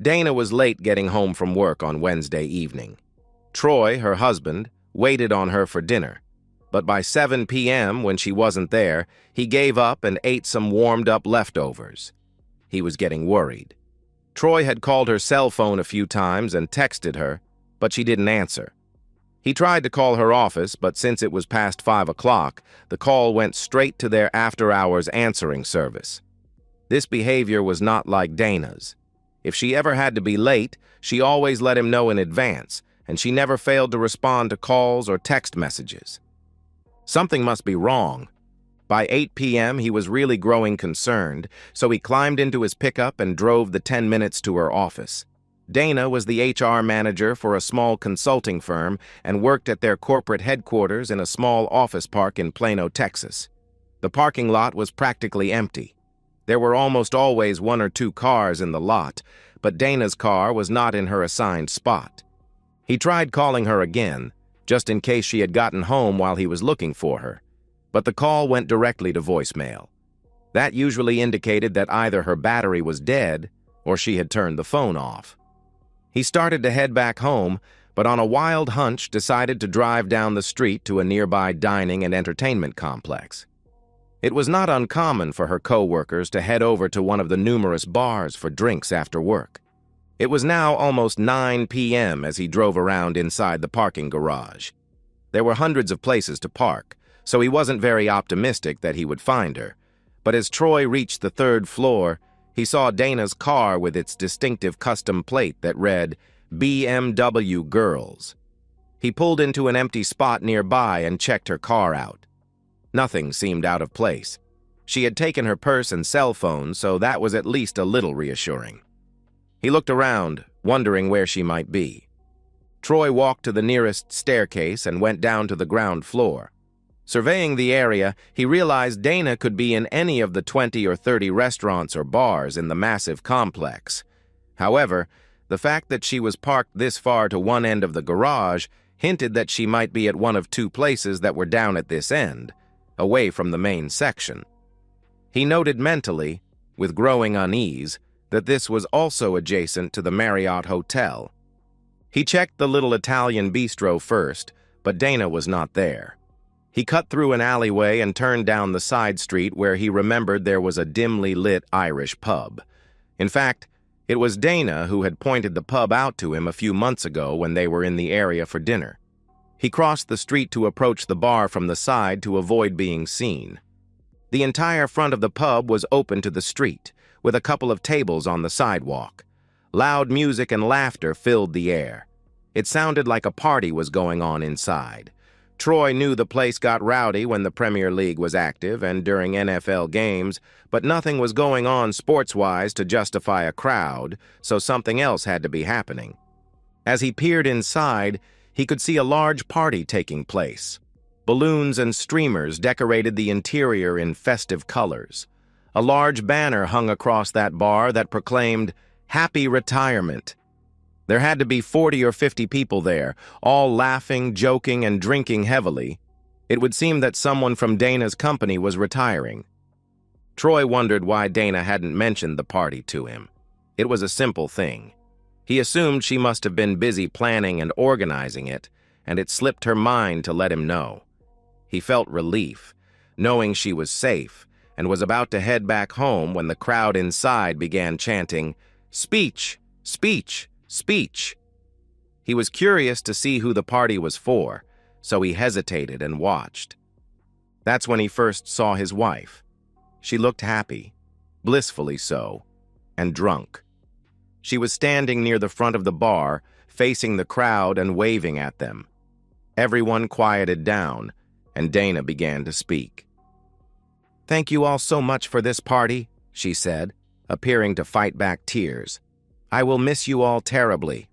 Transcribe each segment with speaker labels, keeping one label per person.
Speaker 1: Dana was late getting home from work on Wednesday evening. Troy, her husband, waited on her for dinner, but by 7 p.m., when she wasn't there, he gave up and ate some warmed-up leftovers. He was getting worried. Troy had called her cell phone a few times and texted her, but she didn't answer. He tried to call her office, but since it was past 5 o'clock, the call went straight to their after-hours answering service. This behavior was not like Dana's. If she ever had to be late, she always let him know in advance, and she never failed to respond to calls or text messages. Something must be wrong. By 8 p.m., he was really growing concerned, so he climbed into his pickup and drove the 10 minutes to her office. Dana was the HR manager for a small consulting firm and worked at their corporate headquarters in a small office park in Plano, Texas. The parking lot was practically empty. There were almost always 1 or 2 cars in the lot, but Dana's car was not in her assigned spot. He tried calling her again, just in case she had gotten home while he was looking for her, but the call went directly to voicemail. That usually indicated that either her battery was dead or she had turned the phone off. He started to head back home, but on a wild hunch decided to drive down the street to a nearby dining and entertainment complex. It was not uncommon for her co-workers to head over to one of the numerous bars for drinks after work. It was now almost 9 p.m. as he drove around inside the parking garage. There were hundreds of places to park, so he wasn't very optimistic that he would find her. But as Troy reached the 3rd floor, he saw Dana's car with its distinctive custom plate that read, BMW Girls. He pulled into an empty spot nearby and checked her car out. Nothing seemed out of place. She had taken her purse and cell phone, so that was at least a little reassuring. He looked around, wondering where she might be. Troy walked to the nearest staircase and went down to the ground floor. Surveying the area, he realized Dana could be in any of the 20 or 30 restaurants or bars in the massive complex. However, the fact that she was parked this far to one end of the garage hinted that she might be at one of 2 places that were down at this end, away from the main section. He noted mentally, with growing unease, that this was also adjacent to the Marriott Hotel. He checked the little Italian bistro first, but Dana was not there. He cut through an alleyway and turned down the side street where he remembered there was a dimly lit Irish pub. In fact, it was Dana who had pointed the pub out to him a few months ago when they were in the area for dinner. He crossed the street to approach the bar from the side to avoid being seen. The entire front of the pub was open to the street, with a couple of tables on the sidewalk. Loud music and laughter filled the air. It sounded like a party was going on inside. Troy knew the place got rowdy when the Premier League was active and during NFL games, but nothing was going on sports-wise to justify a crowd, so something else had to be happening. As he peered inside, he could see a large party taking place. Balloons and streamers decorated the interior in festive colors. A large banner hung across that bar that proclaimed, "Happy Retirement." There had to be 40 or 50 people there, all laughing, joking, and drinking heavily. It would seem that someone from Dana's company was retiring. Troy wondered why Dana hadn't mentioned the party to him. It was a simple thing. He assumed she must have been busy planning and organizing it, and it slipped her mind to let him know. He felt relief, knowing she was safe, and was about to head back home when the crowd inside began chanting, "Speech! Speech! Speech!" He was curious to see who the party was for, so he hesitated and watched. That's when he first saw his wife. She looked happy, blissfully so, and drunk. She was standing near the front of the bar, facing the crowd and waving at them. Everyone quieted down, and Dana began to speak. "Thank you all so much for this party," she said, appearing to fight back tears. "I will miss you all terribly."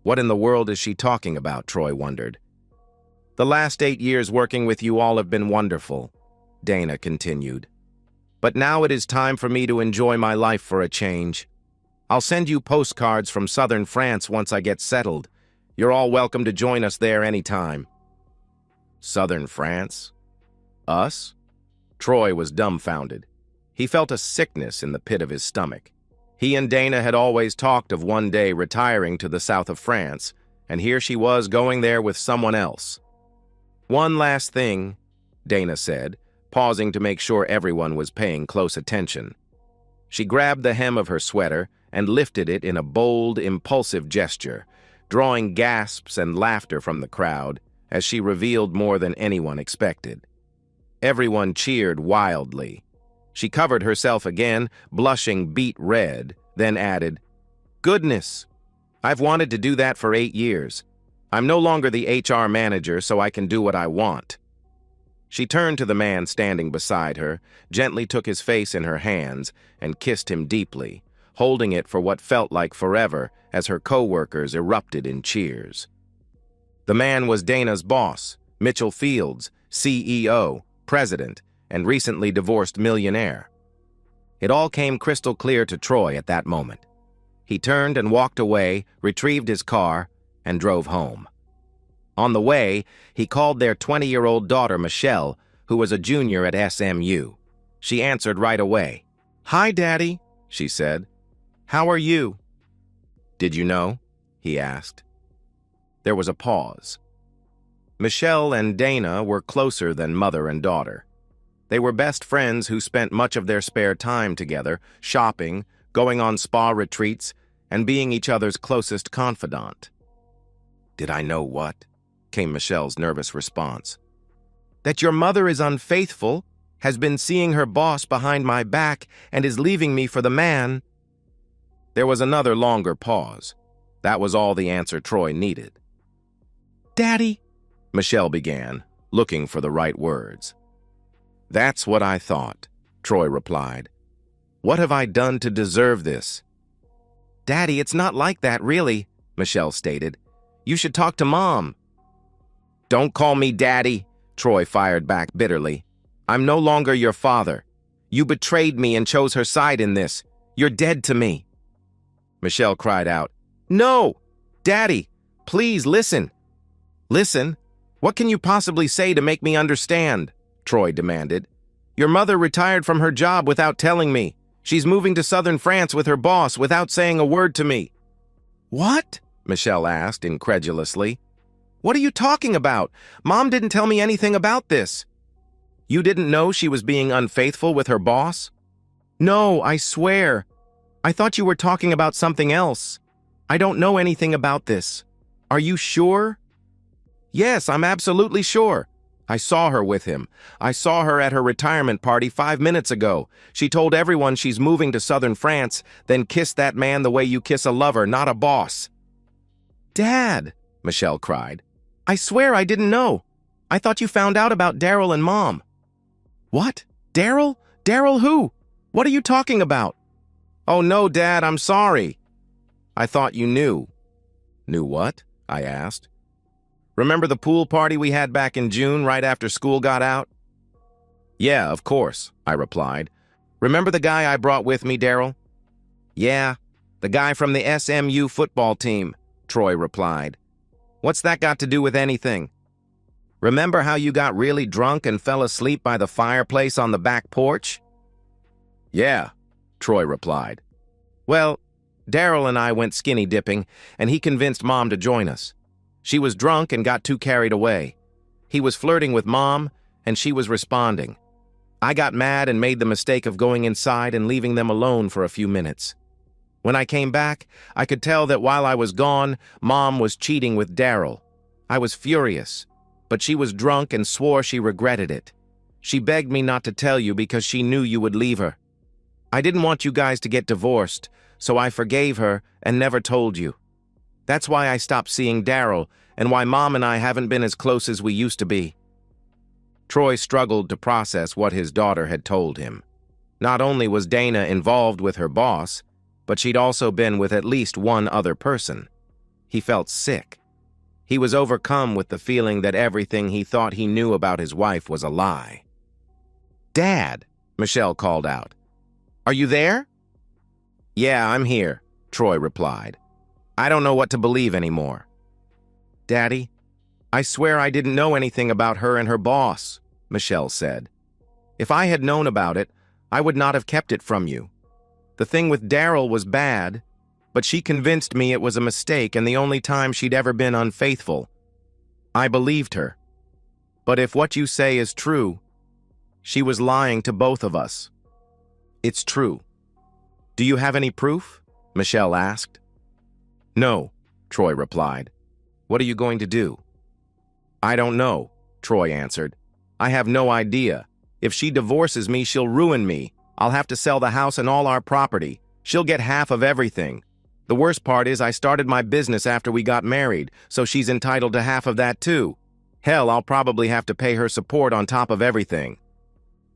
Speaker 1: What in the world is she talking about, Troy wondered. "The last 8 years working with you all have been wonderful," Dana continued. "But now it is time for me to enjoy my life for a change. I'll send you postcards from southern France once I get settled. You're all welcome to join us there anytime." Southern France? Us? Troy was dumbfounded. He felt a sickness in the pit of his stomach. He and Dana had always talked of one day retiring to the south of France, and here she was going there with someone else. "One last thing," Dana said, pausing to make sure everyone was paying close attention. She grabbed the hem of her sweater and lifted it in a bold, impulsive gesture, drawing gasps and laughter from the crowd as she revealed more than anyone expected. Everyone cheered wildly. She covered herself again, blushing beet red, then added, "Goodness, I've wanted to do that for 8 years. I'm no longer the HR manager, so I can do what I want." She turned to the man standing beside her, gently took his face in her hands, and kissed him deeply, holding it for what felt like forever as her co-workers erupted in cheers. The man was Dana's boss, Mitchell Fields, CEO, president, and recently divorced millionaire. It all came crystal clear to Troy at that moment. He turned and walked away, retrieved his car, and drove home. On the way, he called their 20-year-old daughter, Michelle, who was a junior at SMU. She answered right away. "Hi, Daddy," she said. "How are you?" "Did you know?" he asked. There was a pause. Michelle and Dana were closer than mother and daughter. They were best friends who spent much of their spare time together, shopping, going on spa retreats, and being each other's closest confidant. "Did I know what?" came Michelle's nervous response. "That your mother is unfaithful, has been seeing her boss behind my back, and is leaving me for the man." There was another longer pause. That was all the answer Troy needed. "Daddy," Michelle began, looking for the right words. "That's what I thought," Troy replied. "What have I done to deserve this?" "Daddy, it's not like that, really," Michelle stated. "You should talk to Mom." "Don't call me Daddy," Troy fired back bitterly. "I'm no longer your father. You betrayed me and chose her side in this. You're dead to me." Michelle cried out, "No! Daddy, please listen." "Listen? What can you possibly say to make me understand?" Troy demanded. "Your mother retired from her job without telling me. She's moving to southern France with her boss without saying a word to me." "What?" Michelle asked incredulously. "What are you talking about? Mom didn't tell me anything about this." "You didn't know she was being unfaithful with her boss?" "No, I swear. I thought you were talking about something else. I don't know anything about this. Are you sure?" "Yes, I'm absolutely sure. I saw her with him. I saw her at her retirement party 5 minutes ago. She told everyone she's moving to southern France, then kissed that man the way you kiss a lover, not a boss." "Dad," Michelle cried. "I swear I didn't know. I thought you found out about Daryl and Mom." "What? Daryl? Daryl who? What are you talking about?" "Oh no, Dad, I'm sorry." "I thought you knew." "Knew what?" I asked. "Remember the pool party we had back in June right after school got out?" "Yeah, of course," I replied. "Remember the guy I brought with me, Daryl?" "Yeah, the guy from the SMU football team," Troy replied. "What's that got to do with anything?" "Remember how you got really drunk and fell asleep by the fireplace on the back porch?" "Yeah," Troy replied. "Well, Daryl and I went skinny dipping, and he convinced Mom to join us. She was drunk and got too carried away. He was flirting with Mom, and she was responding. I got mad and made the mistake of going inside and leaving them alone for a few minutes. When I came back, I could tell that while I was gone, Mom was cheating with Daryl. I was furious, but she was drunk and swore she regretted it. She begged me not to tell you because she knew you would leave her. I didn't want you guys to get divorced, so I forgave her and never told you. That's why I stopped seeing Daryl and why Mom and I haven't been as close as we used to be." Troy struggled to process what his daughter had told him. Not only was Dana involved with her boss, but she'd also been with at least one other person. He felt sick. He was overcome with the feeling that everything he thought he knew about his wife was a lie. "Dad," Michelle called out. "Are you there?" "Yeah, I'm here," Troy replied. "I don't know what to believe anymore." "Daddy, I swear I didn't know anything about her and her boss," Michelle said. "If I had known about it, I would not have kept it from you." The thing with Daryl was bad, but she convinced me it was a mistake and the only time she'd ever been unfaithful. I believed her. But if what you say is true, she was lying to both of us. It's true. Do you have any proof? Michelle asked. No, Troy replied. What are you going to do? I don't know, Troy answered. I have no idea. If she divorces me, she'll ruin me. I'll have to sell the house and all our property. She'll get half of everything. The worst part is I started my business after we got married, so she's entitled to half of that too. Hell, I'll probably have to pay her support on top of everything.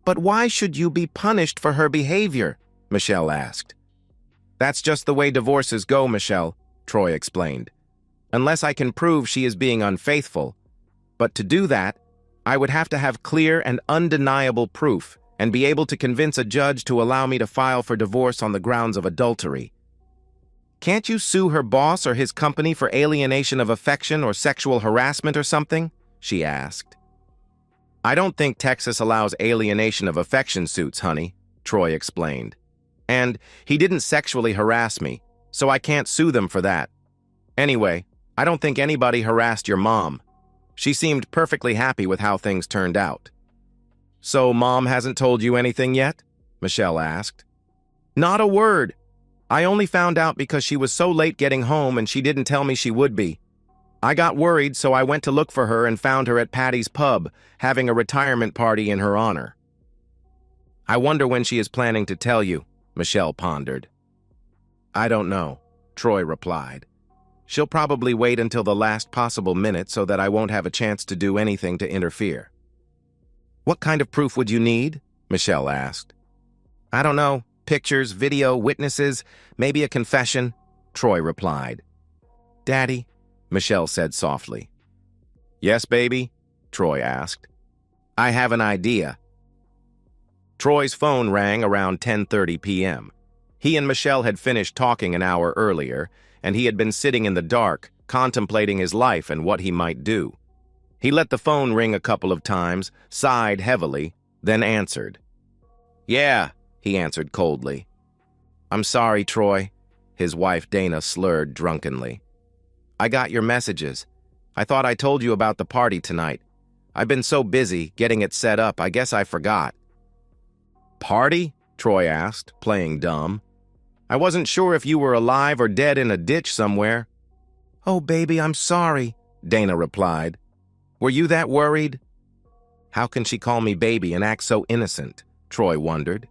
Speaker 1: But why should you be punished for her behavior? Michelle asked. That's just the way divorces go, Michelle, Troy explained. Unless I can prove she is being unfaithful. But to do that, I would have to have clear and undeniable proof and be able to convince a judge to allow me to file for divorce on the grounds of adultery. Can't you sue her boss or his company for alienation of affection or sexual harassment or something? She asked. I don't think Texas allows alienation of affection suits, honey, Troy explained. And he didn't sexually harass me, so I can't sue them for that. Anyway, I don't think anybody harassed your mom. She seemed perfectly happy with how things turned out. So Mom hasn't told you anything yet? Michelle asked. Not a word. I only found out because she was so late getting home and she didn't tell me she would be. I got worried, so I went to look for her and found her at Patty's pub, having a retirement party in her honor. I wonder when she is planning to tell you, Michelle pondered. I don't know, Troy replied. She'll probably wait until the last possible minute so that I won't have a chance to do anything to interfere. What kind of proof would you need? Michelle asked. I don't know. Pictures, video, witnesses, maybe a confession, Troy replied. Daddy, Michelle said softly. Yes, baby? Troy asked. I have an idea. Troy's phone rang around 10:30 p.m. He and Michelle had finished talking an hour earlier, and he had been sitting in the dark, contemplating his life and what he might do. He let the phone ring a couple of times, sighed heavily, then answered. Yeah, he answered coldly. I'm sorry, Troy, his wife Dana slurred drunkenly. I got your messages. I thought I told you about the party tonight. I've been so busy getting it set up, I guess I forgot. Party? Troy asked, playing dumb. I wasn't sure if you were alive or dead in a ditch somewhere. Oh, baby, I'm sorry, Dana replied. Were you that worried? How can she call me baby and act so innocent? Troy wondered.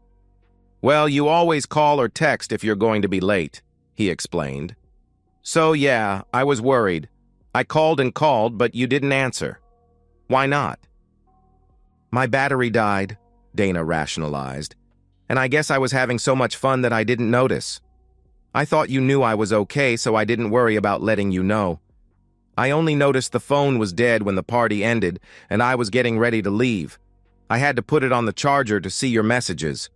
Speaker 1: Well, you always call or text if you're going to be late, he explained. So yeah, I was worried. I called and called, but you didn't answer. Why not? My battery died, Dana rationalized, and I guess I was having so much fun that I didn't notice. I thought you knew I was okay, so I didn't worry about letting you know. I only noticed the phone was dead when the party ended, and I was getting ready to leave. I had to put it on the charger to see your messages.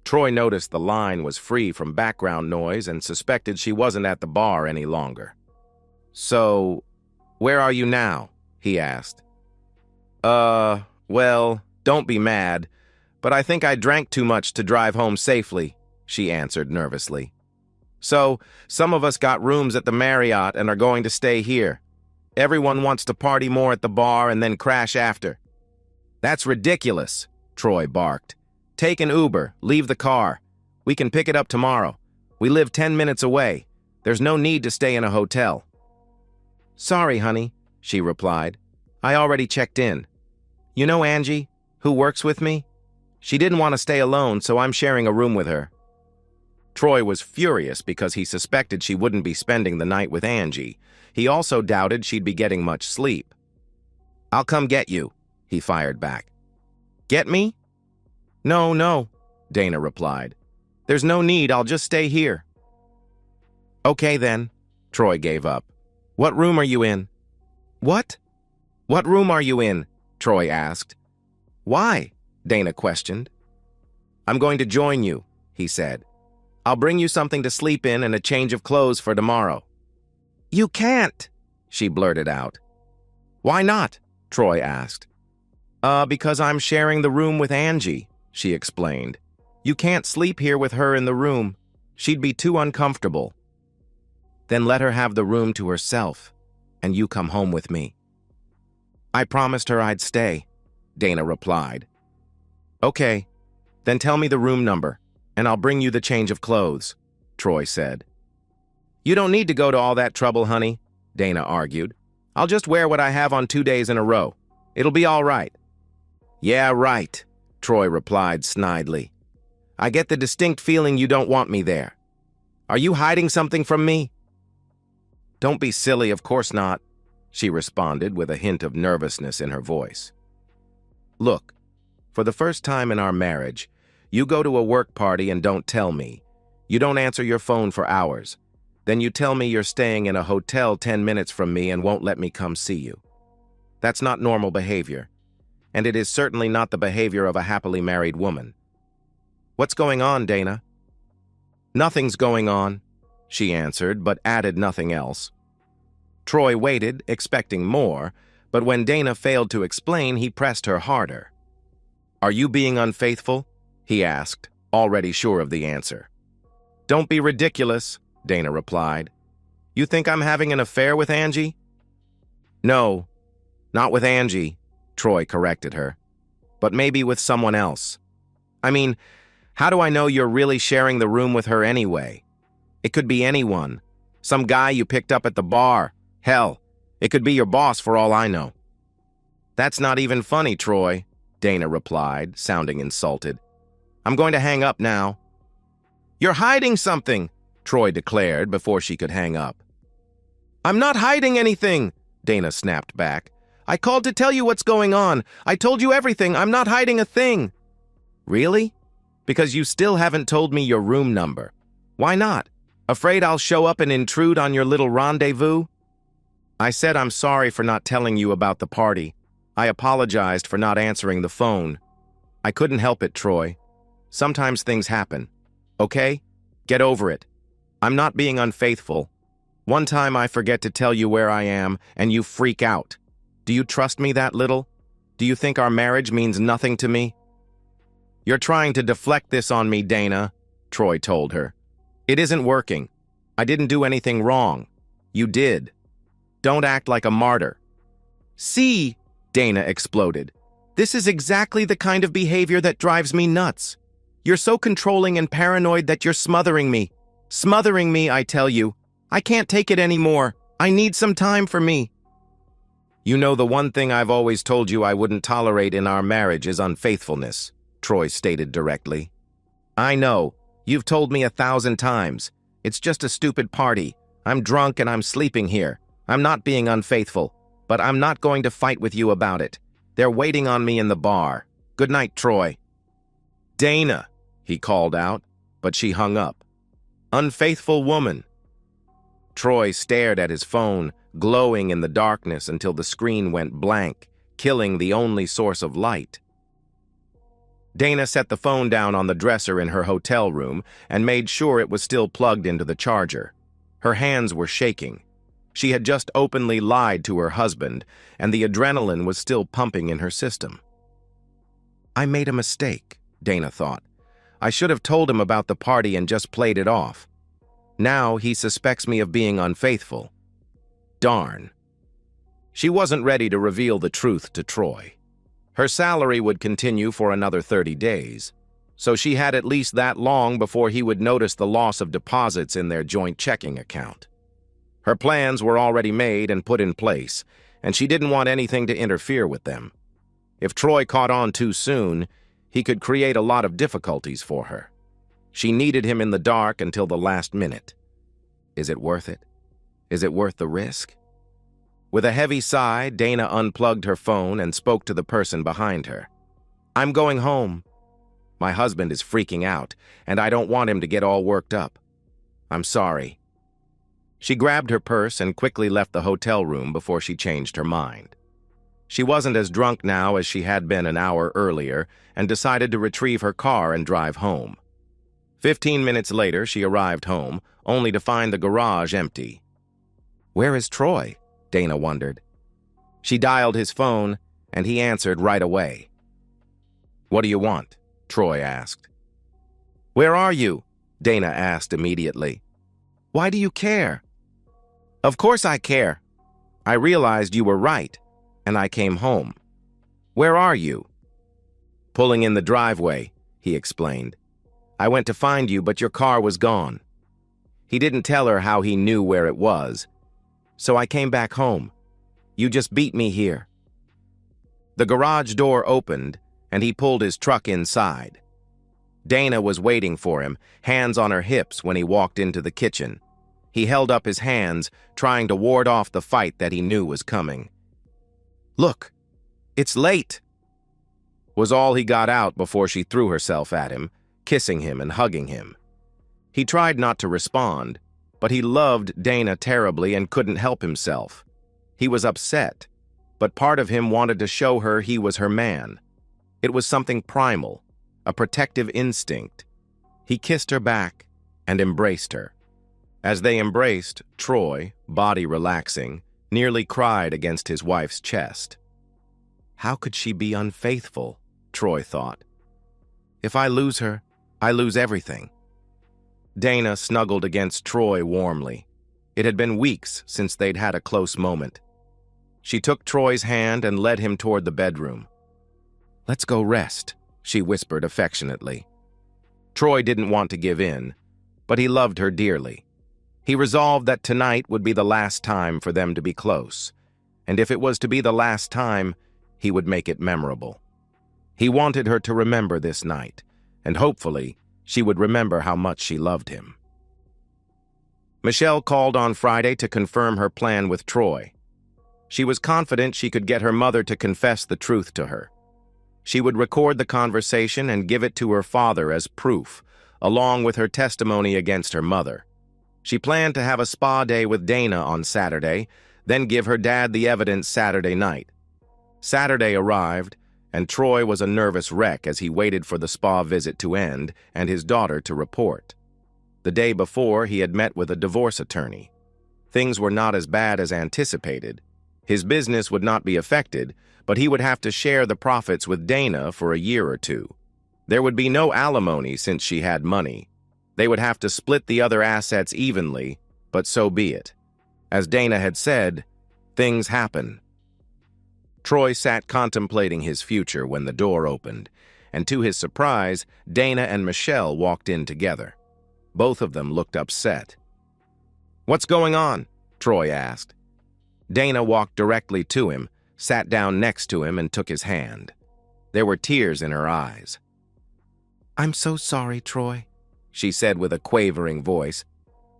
Speaker 1: Troy noticed the line was free from background noise and suspected she wasn't at the bar any longer. So, where are you now? He asked. Well, don't be mad, but I think I drank too much to drive home safely, she answered nervously. So, some of us got rooms at the Marriott and are going to stay here. Everyone wants to party more at the bar and then crash after. That's ridiculous, Troy barked. Take an Uber, leave the car. We can pick it up tomorrow. We live 10 minutes away. There's no need to stay in a hotel. Sorry, honey, she replied. I already checked in. You know Angie, who works with me? She didn't want to stay alone, so I'm sharing a room with her. Troy was furious because he suspected she wouldn't be spending the night with Angie. He also doubted she'd be getting much sleep. I'll come get you, he fired back. Get me? No, Dana replied. There's no need, I'll just stay here. Okay then, Troy gave up. What room are you in? What? What room are you in? Troy asked. Why? Dana questioned. I'm going to join you, he said. I'll bring you something to sleep in and a change of clothes for tomorrow. You can't, she blurted out. Why not? Troy asked. Because I'm sharing the room with Angie, she explained. You can't sleep here with her in the room. She'd be too uncomfortable. Then let her have the room to herself, and you come home with me. I promised her I'd stay, Dana replied. Okay, then tell me the room number, and I'll bring you the change of clothes, Troy said. You don't need to go to all that trouble, honey, Dana argued. I'll just wear what I have on 2 days in a row. It'll be all right. Yeah, right, Troy replied snidely. I get the distinct feeling you don't want me there. Are you hiding something from me? Don't be silly, of course not, she responded with a hint of nervousness in her voice. Look, for the first time in our marriage, you go to a work party and don't tell me. You don't answer your phone for hours. Then you tell me you're staying in a hotel 10 minutes from me and won't let me come see you. That's not normal behavior, and it is certainly not the behavior of a happily married woman. What's going on, Dana? Nothing's going on, she answered, but added nothing else. Troy waited, expecting more, but when Dana failed to explain, he pressed her harder. Are you being unfaithful? He asked, already sure of the answer. Don't be ridiculous, Dana replied. You think I'm having an affair with Angie? No, not with Angie, Troy corrected her, but maybe with someone else. I mean, how do I know you're really sharing the room with her anyway? It could be anyone. Some guy you picked up at the bar. Hell, it could be your boss for all I know. That's not even funny, Troy, Dana replied, sounding insulted. I'm going to hang up now. You're hiding something, Troy declared before she could hang up. I'm not hiding anything, Dana snapped back. I called to tell you what's going on. I told you everything. I'm not hiding a thing. Really? Because you still haven't told me your room number. Why not? Afraid I'll show up and intrude on your little rendezvous? I said I'm sorry for not telling you about the party. I apologized for not answering the phone. I couldn't help it, Troy. Sometimes things happen. Okay? Get over it. I'm not being unfaithful. One time I forget to tell you where I am, and you freak out. Do you trust me that little? Do you think our marriage means nothing to me? You're trying to deflect this on me, Dana, Troy told her. It isn't working. I didn't do anything wrong. You did. Don't act like a martyr. See, Dana exploded. This is exactly the kind of behavior that drives me nuts. You're so controlling and paranoid that you're smothering me. Smothering me, I tell you. I can't take it anymore. I need some time for me. You know, the one thing I've always told you I wouldn't tolerate in our marriage is unfaithfulness, Troy stated directly. I know. You've told me 1,000 times. It's just a stupid party. I'm drunk and I'm sleeping here. I'm not being unfaithful, but I'm not going to fight with you about it. They're waiting on me in the bar. Good night, Troy. Dana, he called out, but she hung up. Unfaithful woman. Troy stared at his phone, glowing in the darkness until the screen went blank, killing the only source of light. Dana set the phone down on the dresser in her hotel room and made sure it was still plugged into the charger. Her hands were shaking. She had just openly lied to her husband, and the adrenaline was still pumping in her system. I made a mistake, Dana thought. I should have told him about the party and just played it off. Now he suspects me of being unfaithful. Darn. She wasn't ready to reveal the truth to Troy. Her salary would continue for another 30 days, so she had at least that long before he would notice the loss of deposits in their joint checking account. Her plans were already made and put in place, and she didn't want anything to interfere with them. If Troy caught on too soon, he could create a lot of difficulties for her. She needed him in the dark until the last minute. Is it worth it? Is it worth the risk? With a heavy sigh, Dana unplugged her phone and spoke to the person behind her. I'm going home. My husband is freaking out, and I don't want him to get all worked up. I'm sorry. She grabbed her purse and quickly left the hotel room before she changed her mind. She wasn't as drunk now as she had been an hour earlier and decided to retrieve her car and drive home. 15 minutes later, she arrived home, only to find the garage empty. Where is Troy? Dana wondered. She dialed his phone, and he answered right away. What do you want? Troy asked. "Where are you?" Dana asked immediately. "Why do you care?" "Of course I care. I realized you were right, and I came home." "Where are you?" "Pulling in the driveway," he explained. "I went to find you, but your car was gone." He didn't tell her how he knew where it was. "So I came back home. You just beat me here." The garage door opened, and he pulled his truck inside. Dana was waiting for him, hands on her hips, when he walked into the kitchen. He held up his hands, trying to ward off the fight that he knew was coming. "Look, it's late," was all he got out before she threw herself at him, kissing him and hugging him. He tried not to respond, but he loved Dana terribly and couldn't help himself. He was upset, but part of him wanted to show her he was her man. It was something primal, a protective instinct. He kissed her back and embraced her. As they embraced, Troy, body relaxing, nearly cried against his wife's chest. How could she be unfaithful? Troy thought. If I lose her, I lose everything. Dana snuggled against Troy warmly. It had been weeks since they'd had a close moment. She took Troy's hand and led him toward the bedroom. "Let's go rest," she whispered affectionately. Troy didn't want to give in, but he loved her dearly. He resolved that tonight would be the last time for them to be close, and if it was to be the last time, he would make it memorable. He wanted her to remember this night, and hopefully, she would remember how much she loved him. Michelle called on Friday to confirm her plan with Troy. She was confident she could get her mother to confess the truth to her. She would record the conversation and give it to her father as proof, along with her testimony against her mother. She planned to have a spa day with Dana on Saturday, then give her dad the evidence Saturday night. Saturday arrived, and Troy was a nervous wreck as he waited for the spa visit to end and his daughter to report. The day before, he had met with a divorce attorney. Things were not as bad as anticipated. His business would not be affected, but he would have to share the profits with Dana for a year or two. There would be no alimony since she had money. They would have to split the other assets evenly, but so be it. As Dana had said, things happen. Troy sat contemplating his future when the door opened, and to his surprise, Dana and Michelle walked in together. Both of them looked upset. "What's going on?" Troy asked. Dana walked directly to him, sat down next to him, and took his hand. There were tears in her eyes. "I'm so sorry, Troy," she said with a quavering voice.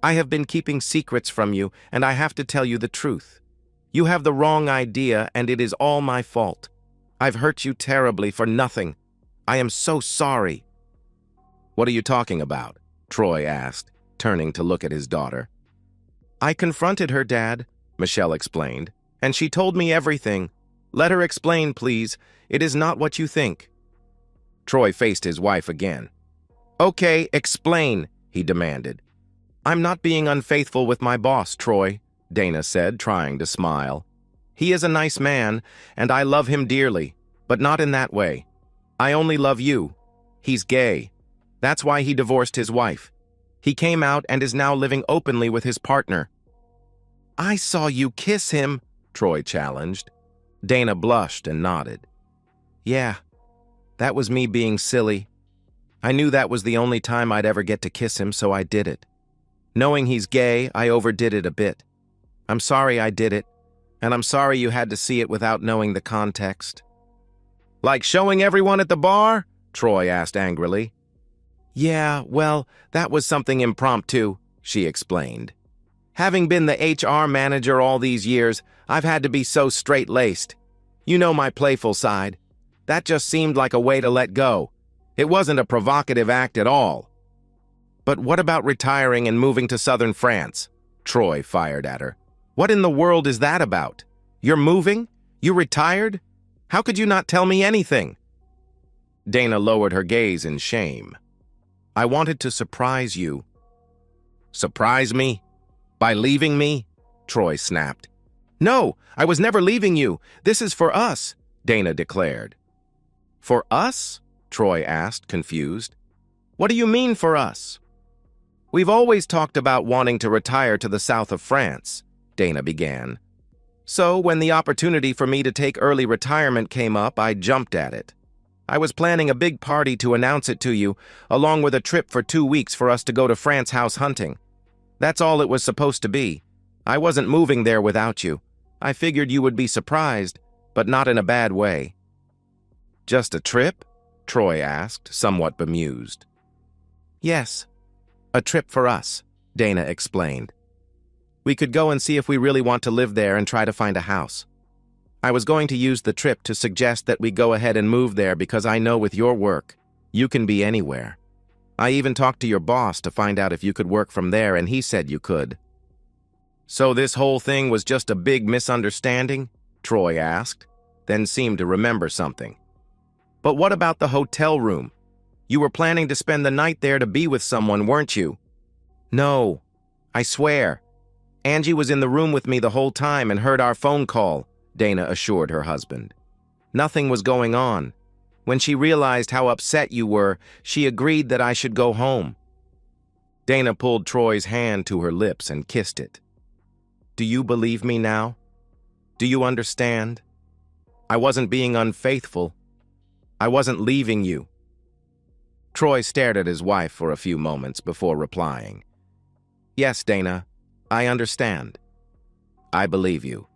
Speaker 1: "I have been keeping secrets from you, and I have to tell you the truth. You have the wrong idea, and it is all my fault. I've hurt you terribly for nothing. I am so sorry." "What are you talking about?" Troy asked, turning to look at his daughter. "I confronted her, Dad," Michelle explained, "and she told me everything. Let her explain, please. It is not what you think." Troy faced his wife again. "Okay, explain," he demanded. "I'm not being unfaithful with my boss, Troy," Dana said, trying to smile. "He is a nice man, and I love him dearly, but not in that way. I only love you. He's gay. That's why he divorced his wife. He came out and is now living openly with his partner." "I saw you kiss him," Troy challenged. Dana blushed and nodded. "Yeah, that was me being silly. I knew that was the only time I'd ever get to kiss him, so I did it. Knowing he's gay, I overdid it a bit. I'm sorry I did it, and I'm sorry you had to see it without knowing the context." "Like showing everyone at the bar?" Troy asked angrily. "Yeah, well, that was something impromptu," she explained. "Having been the HR manager all these years, I've had to be so straight-laced. You know my playful side. That just seemed like a way to let go. It wasn't a provocative act at all." "But what about retiring and moving to southern France?" Troy fired at her. "What in the world is that about? You're moving? You retired? How could you not tell me anything?" Dana lowered her gaze in shame. "I wanted to surprise you." "Surprise me? By leaving me?" Troy snapped. "No, I was never leaving you. This is for us," Dana declared. "For us?" Troy asked, confused. What do you mean for us? We've always talked about wanting to retire to the south of France, Dana began. So when the opportunity for me to take early retirement came up, I jumped at it. I was planning a big party to announce it to you, along with a trip for 2 weeks for us to go to France house hunting. That's all it was supposed to be. I wasn't moving there without you. I figured you would be surprised, but not in a bad way. Just a trip? Troy asked, somewhat bemused. Yes, a trip for us, Dana explained. We could go and see if we really want to live there and try to find a house. I was going to use the trip to suggest that we go ahead and move there because I know with your work, you can be anywhere. I even talked to your boss to find out if you could work from there, and he said you could. So this whole thing was just a big misunderstanding? Troy asked, then seemed to remember something. But what about the hotel room? You were planning to spend the night there to be with someone, weren't you? No, I swear. Angie was in the room with me the whole time and heard our phone call, Dana assured her husband. Nothing was going on. When she realized how upset you were, she agreed that I should go home. Dana pulled Troy's hand to her lips and kissed it. Do you believe me now? Do you understand? I wasn't being unfaithful. I wasn't leaving you. Troy stared at his wife for a few moments before replying. Yes, Dana, I understand. I believe you.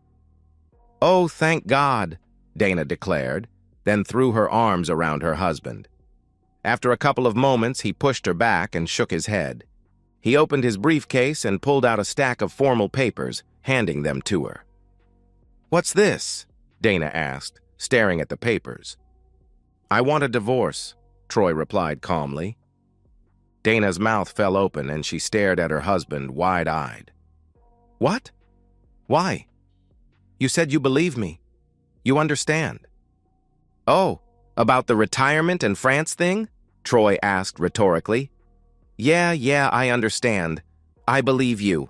Speaker 1: Oh, thank God, Dana declared, then threw her arms around her husband. After a couple of moments, he pushed her back and shook his head. He opened his briefcase and pulled out a stack of formal papers, handing them to her. What's this? Dana asked, staring at the papers. I want a divorce, Troy replied calmly. Dana's mouth fell open and she stared at her husband wide-eyed. What? Why? You said you believe me. You understand. Oh, about the retirement and France thing? Troy asked rhetorically. Yeah, I understand. I believe you.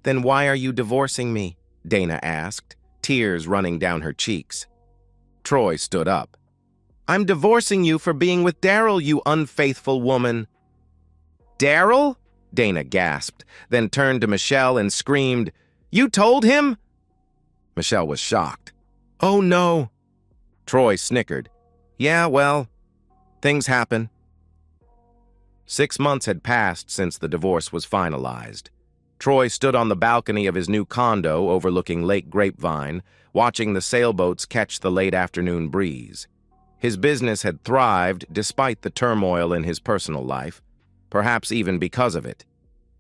Speaker 1: Then why are you divorcing me? Dana asked, tears running down her cheeks. Troy stood up. I'm divorcing you for being with Daryl, you unfaithful woman. Daryl? Dana gasped, then turned to Michelle and screamed, You told him? Michelle was shocked. Oh, no. Troy snickered. Yeah, well, things happen. 6 months had passed since the divorce was finalized. Troy stood on the balcony of his new condo overlooking Lake Grapevine, watching the sailboats catch the late afternoon breeze. His business had thrived despite the turmoil in his personal life, perhaps even because of it.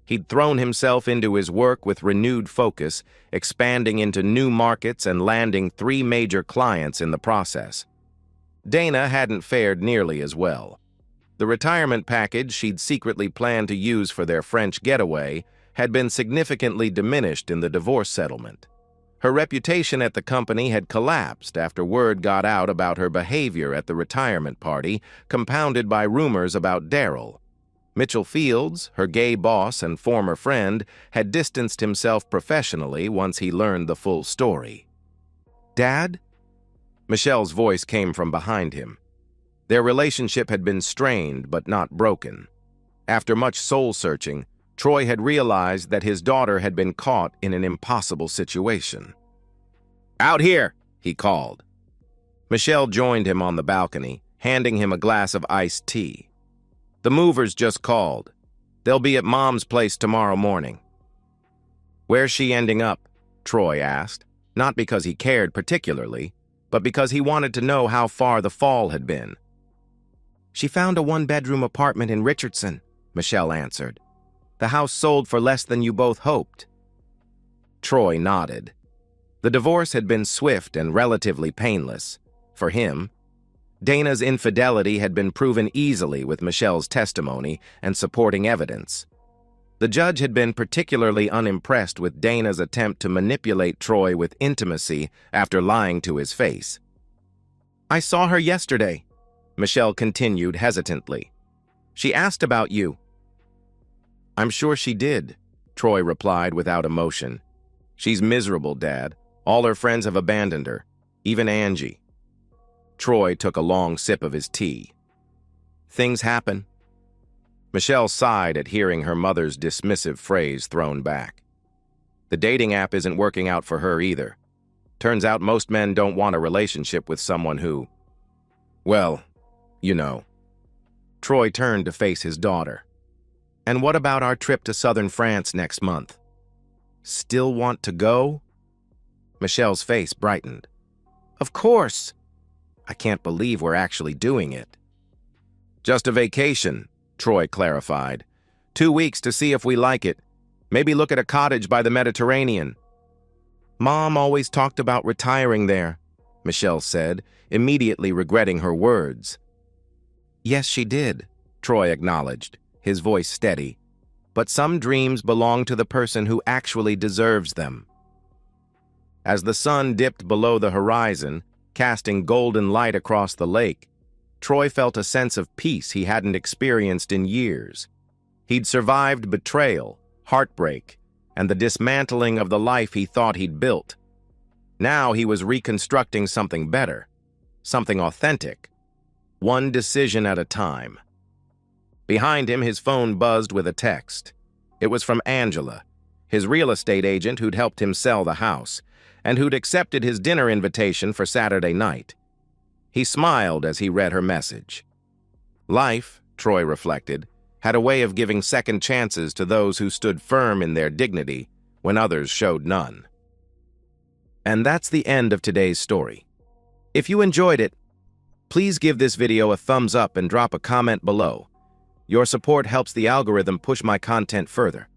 Speaker 1: He'd thrown himself into his work with renewed focus, expanding into new markets and landing 3 major clients in the process. Dana hadn't fared nearly as well. The retirement package she'd secretly planned to use for their French getaway had been significantly diminished in the divorce settlement. Her reputation at the company had collapsed after word got out about her behavior at the retirement party, compounded by rumors about Daryl. Mitchell Fields, her gay boss and former friend, had distanced himself professionally once he learned the full story. Dad? Michelle's voice came from behind him. Their relationship had been strained but not broken. After much soul-searching, Troy had realized that his daughter had been caught in an impossible situation. Out here, he called. Michelle joined him on the balcony, handing him a glass of iced tea. The movers just called. They'll be at Mom's place tomorrow morning. Where's she ending up? Troy asked, not because he cared particularly, but because he wanted to know how far the fall had been. She found a 1-bedroom apartment in Richardson, Michelle answered. The house sold for less than you both hoped. Troy nodded. The divorce had been swift and relatively painless. For him, Dana's infidelity had been proven easily with Michelle's testimony and supporting evidence. The judge had been particularly unimpressed with Dana's attempt to manipulate Troy with intimacy after lying to his face. I saw her yesterday, Michelle continued hesitantly. She asked about you. I'm sure she did, Troy replied without emotion. She's miserable, Dad. All her friends have abandoned her, even Angie. Troy took a long sip of his tea. Things happen. Michelle sighed at hearing her mother's dismissive phrase thrown back. The dating app isn't working out for her either. Turns out most men don't want a relationship with someone who, well, you know. Troy turned to face his daughter. And what about our trip to southern France next month? Still want to go? Michelle's face brightened. Of course. I can't believe we're actually doing it. Just a vacation, Troy clarified. 2 weeks to see if we like it. Maybe look at a cottage by the Mediterranean. Mom always talked about retiring there, Michelle said, immediately regretting her words. Yes, she did, Troy acknowledged, his voice steady. But some dreams belong to the person who actually deserves them. As the sun dipped below the horizon, casting golden light across the lake, Troy felt a sense of peace he hadn't experienced in years. He'd survived betrayal, heartbreak, and the dismantling of the life he thought he'd built. Now he was reconstructing something better, something authentic, one decision at a time. Behind him, his phone buzzed with a text. It was from Angela, his real estate agent who'd helped him sell the house, and who'd accepted his dinner invitation for Saturday night. He smiled as he read her message. Life, Troy reflected, had a way of giving second chances to those who stood firm in their dignity when others showed none. And that's the end of today's story. If you enjoyed it, please give this video a thumbs up and drop a comment below. Your support helps the algorithm push my content further.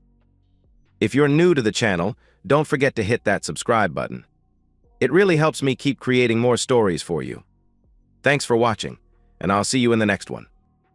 Speaker 1: If you're new to the channel, don't forget to hit that subscribe button. It really helps me keep creating more stories for you. Thanks for watching, and I'll see you in the next one.